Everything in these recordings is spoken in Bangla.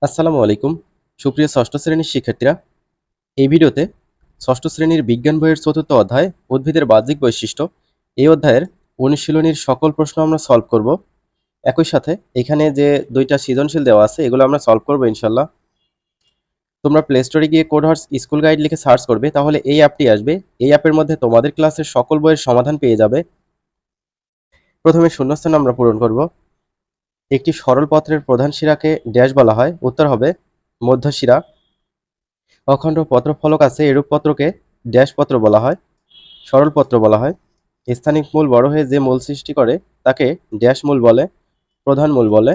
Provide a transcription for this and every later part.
আসসালামু আলাইকুম সুপ্রিয় ষষ্ঠ শ্রেণীর শিক্ষার্থীরা। এই ভিডিওতে ষষ্ঠ শ্রেণীর বিজ্ঞান বইয়ের চতুর্থ অধ্যায় উদ্ভিদের বাহ্যিক বৈশিষ্ট্য এই অধ্যায়ের অনুশীলনীর সকল প্রশ্ন আমরা সলভ করব। একই সাথে এখানে যে দুইটা সৃজনশীল দেওয়া আছে এগুলো আমরা সলভ করব ইনশাল্লাহ। তোমরা প্লে স্টোরে গিয়ে কোডহার্স স্কুল গাইড লিখে সার্চ করবে, তাহলে এই অ্যাপটি আসবে। এই অ্যাপের মধ্যে তোমাদের ক্লাসের সকল বইয়ের সমাধান পেয়ে যাবে। প্রথমে শূন্যস্থান আমরা পূরণ করব। একটি সরল পত্রের প্রধান শিরাকে ড্যাশ বলা হয়। উত্তর হবে মধ্যশিরা। অখণ্ড পত্রফলক আছে, এরূপ পত্রকে ড্যাশ পত্র বলা হয়, সরল পত্র বলা হয়। স্থানিক মূল বড় হয়ে যে মূল সৃষ্টি করে তাকে ড্যাশ মূল বলে, প্রধান মূল বলে।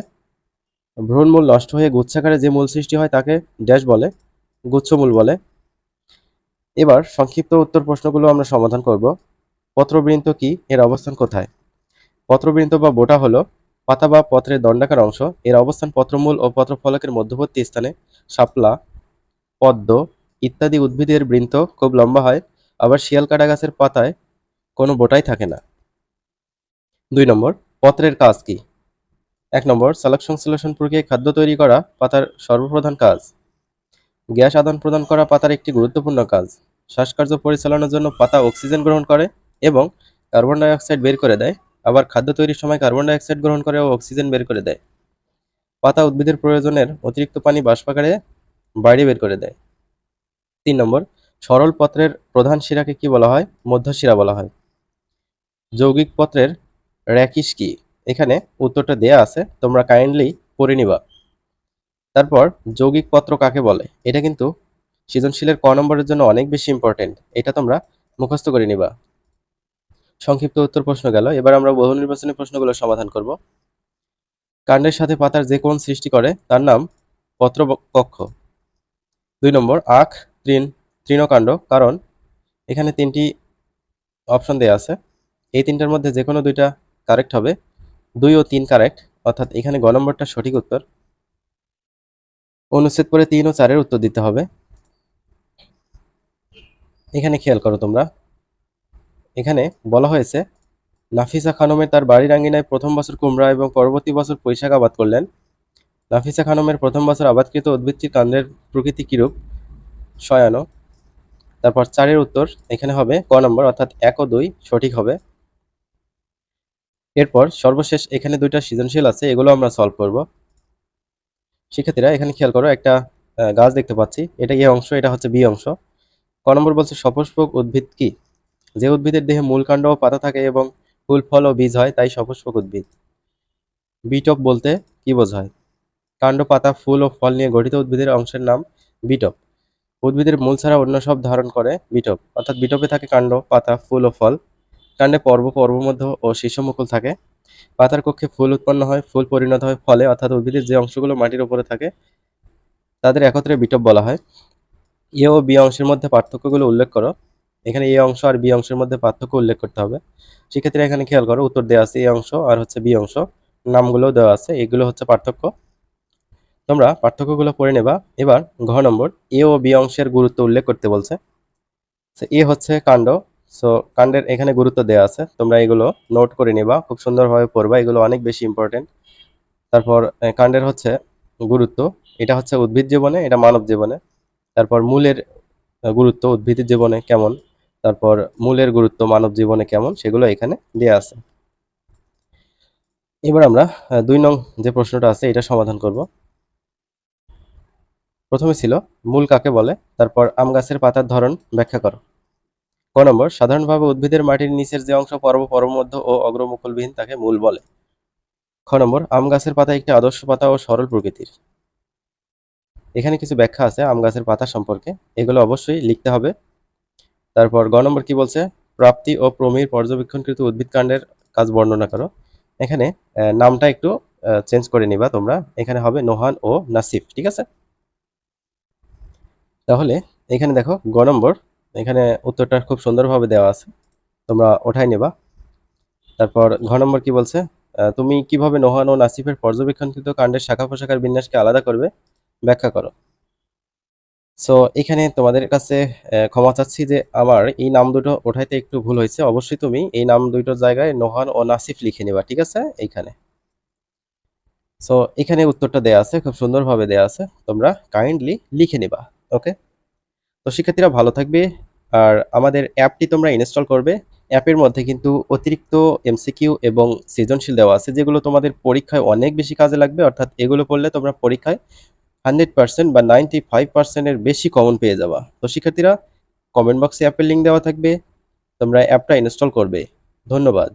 ভ্রূণমূল নষ্ট হয়ে গুচ্ছাকারে যে মূল সৃষ্টি হয় তাকে ড্যাশ বলে, গুচ্ছমূল বলে। এবার সংক্ষিপ্ত উত্তর প্রশ্নগুলো আমরা সমাধান করব। পত্রবৃন্ত কি, এর অবস্থান কোথায়? পত্রবৃন্ত বা বোটা হলো পাতা বা পত্রের দণ্ডাকার অংশ। এর অবস্থান পত্রমূল ও পত্রফলকের মধ্যবর্তী স্থানে। শাপলা, পদ্ম ইত্যাদি উদ্ভিদের বৃন্ত খুব লম্বা হয়, আবার শিয়ালকাটা গাছের পাতায় কোনো বোটাই থাকে না। 2 নম্বর, পত্রের কাজ কি? 1 নম্বর, সালোক সংশ্লেষণ প্রক্রিয়ায় খাদ্য তৈরি করা পাতার সর্বপ্রধান কাজ। গ্যাস আদান প্রদান করা পাতার একটি গুরুত্বপূর্ণ কাজ। শ্বাসকার্য পরিচালনার জন্য পাতা অক্সিজেন গ্রহণ করে এবং কার্বন ডাই অক্সাইড বের করে দেয়, আবার খাদ্য তৈরির সময় কার্বন ডাই অক্সাইড গ্রহণ করে ও অক্সিজেন বের করে দেয়। পাতা উদ্ভিদের প্রয়োজনের অতিরিক্ত পানি বাষ্পাকারে বাইরে বের করে দেয়। 3 নম্বর, সরল পত্রের প্রধান শিরাকে কি বলা হয়? মধ্যশিরা বলা হয়। যৌগিক পত্রের র্যাকিস কি? এখানে উত্তরটা দেয়া আছে, তোমরা কাইন্ডলি পড়ে নিবা। তারপর যৌগিক পত্র কাকে বলে? এটা কিন্তু সৃজনশীলের ক নম্বরের জন্য অনেক বেশি ইম্পর্টেন্ট, এটা তোমরা মুখস্থ করে নিবা। সংক্ষিপ্ত উত্তর প্রশ্ন গেল, এবার আমরা বহু নির্বাচনী প্রশ্নগুলো সমাধান করব। কাণ্ডের সাথে পাতার যে কোণ সৃষ্টি করে তার নাম পত্রকক্ষ। 2 নম্বর, আখ তৃণকাণ্ড, কারণ এখানে 3টি অপশন দেয়া আছে, এই 3টার মধ্যে যে কোনো 2টা কারেক্ট হবে। 2 ও 3 কারেক্ট, অর্থাৎ এখানে গ নম্বরটা সঠিক উত্তর। অনুচ্ছেদ পড়ে 3 ও 4-এর উত্তর দিতে হবে। এখানে খেয়াল করো তোমরা, এখানে বলা হয়েছে নাফিসা খানমের তার বাড়ির আঙ্গিনায় প্রথম বছর কুমড়া এবং পরবর্তী বছর পুঁইশাক আবাদ করলেন। নাফিসা খানমের প্রথম বছর আবাদকৃত উদ্ভিদটির কাণ্ডের প্রকৃতি কিরূপ? শয়ানো। তারপর 4-এর উত্তর এখানে হবে ক নম্বর, অর্থাৎ 1 ও 2 সঠিক হবে। এরপর সর্বশেষ এখানে 2টা সৃজনশীল আছে, এগুলো আমরা সলভ করব। শিক্ষার্থীরা এখানে খেয়াল করো, একটা গাছ দেখতে পাচ্ছি, এটা এ অংশ, এটা হচ্ছে বি অংশ। ক নম্বর বলছে সপুষ্পক উদ্ভিদ কি? যে উদ্ভিদের দেহে মূল কাণ্ড ও পাতা থাকে এবং ফুল ফল ও বীজ হয় তাই সপুষ্পক উদ্ভিদ। বিটপ বলতে কি বোঝায়? কাণ্ড, পাতা, ফুল ও ফল নিয়ে গঠিত উদ্ভিদের অংশের নাম বিটপ। উদ্ভিদের মূল ছাড়া অন্য সব ধারণ করে বিটপ, অর্থাৎ বিটপে থাকে কাণ্ড, পাতা, ফুল ও ফল। কাণ্ডে পর্ব, পর্বমধ্য ও শীর্ষমুকুল থাকে। পাতার কক্ষে ফুল উৎপন্ন হয়, ফুল পরিণত হয় ফলে, অর্থাৎ উদ্ভিদের যে অংশগুলো মাটির উপরে থাকে তাদের একত্রে বিটপ বলা হয়। এ ও বি অংশের মধ্যে পার্থক্যগুলো উল্লেখ করো। এখানে এ অংশ আর বি অংশের মধ্যে পার্থক্য উল্লেখ করতে হবে। শিক্ষার্থীরা এখানে খেয়াল করো, উত্তর দেওয়া আছে এ অংশ আর হচ্ছে বি অংশ, নামগুলো দেওয়া আছে, এগুলো হচ্ছে পার্থক্য। তোমরা পার্থক্যগুলো পড়ে নেবা। এবার ঘ নম্বর, এ ও বি অংশের গুরুত্ব উল্লেখ করতে বলছে। এ হচ্ছে কাণ্ড, সো কাণ্ডের এখানে গুরুত্ব দেওয়া আছে, তোমরা এগুলো নোট করে নিবা, খুব সুন্দরভাবে পড়বা, এগুলো অনেক বেশি ইম্পর্টেন্ট। তারপর কাণ্ডের হচ্ছে গুরুত্ব, এটা হচ্ছে উদ্ভিদ জীবনে, এটা মানব জীবনে। তারপর মূলের গুরুত্ব উদ্ভিদের জীবনে কেমন, তারপর মূলের গুরুত্ব মানব জীবনে কেমন, সেগুলো এখানে দেওয়া আছে। এবার আমরা 2 নং যে প্রশ্নটা আছে এটা সমাধান করব। প্রথমে ছিল মূল কাকে বলে, তারপর আম গাছের পাতার ধরন ব্যাখ্যা করো। ক নম্বর, সাধারণভাবে উদ্ভিদের মাটির নিচের যে অংশ পর্ব, পর্বমধ্য ও অগ্রমুকুলবিহীন তাকে মূল বলে। খ নম্বর, আম গাছের পাতা একটি আদর্শ পাতা ও সরল প্রকৃতির। এখানে কিছু ব্যাখ্যা আছে আম গাছের পাতা সম্পর্কে, এগুলো অবশ্যই লিখতে হবে। তারপর গ নম্বর কি বলছে, প্রাপ্তি ও প্রমেয় পর্যবেক্ষণকৃত উদ্ভিদ কাণ্ডের কাজ বর্ণনা করো। এখানে নামটা একটু চেঞ্জ করে নিবা তোমরা, এখানে হবে নোহান ও নাসিফ, ঠিক আছে? তাহলে এখানে দেখো গ নম্বর, এখানে উত্তরটা খুব সুন্দরভাবে দেওয়া আছে, তোমরা ওঠাই নেবা। তারপর ঘ নম্বর কি বলছে, তুমি কিভাবে নোহান ও নাসিফের পর্যবেক্ষণকৃত কাণ্ডের শাখা প্রশাখার বিন্যাসকে আলাদা করবে, ব্যাখ্যা করো। সো এখানে তোমাদের কাছে ক্ষমা চাচ্ছি যে আমার এই নাম দুটো ওঠাইতে একটু ভুল হয়েছে, অবশ্যই তুমি এই নাম দুটোর জায়গায় নোহান ও নাসিফ লিখে নিবা, ঠিক আছে? এইখানে সো এখানে উত্তরটা দেয়া আছে, খুব সুন্দরভাবে দেয়া আছে, তোমরা কাইন্ডলি লিখে নিবা। ওকে, তো শিক্ষার্থীরা ভালো থাকবে। আর আমাদের অ্যাপটি তোমরা ইনস্টল করবে। অ্যাপের মধ্যে কিন্তু অতিরিক্ত এমসিকিউ এবং সৃজনশীল দেওয়া আছে, যেগুলো তোমাদের পরীক্ষায় অনেক বেশি কাজে লাগবে। অর্থাৎ এগুলো পড়লে তোমরা পরীক্ষায় 100% বা 95% এর বেশি কমন পেয়ে যাবা। তো শিক্ষার্থীরা, কমেন্ট বক্সে অ্যাপের লিঙ্ক দেওয়া থাকবে, তোমরা অ্যাপটা ইনস্টল করবে। ধন্যবাদ।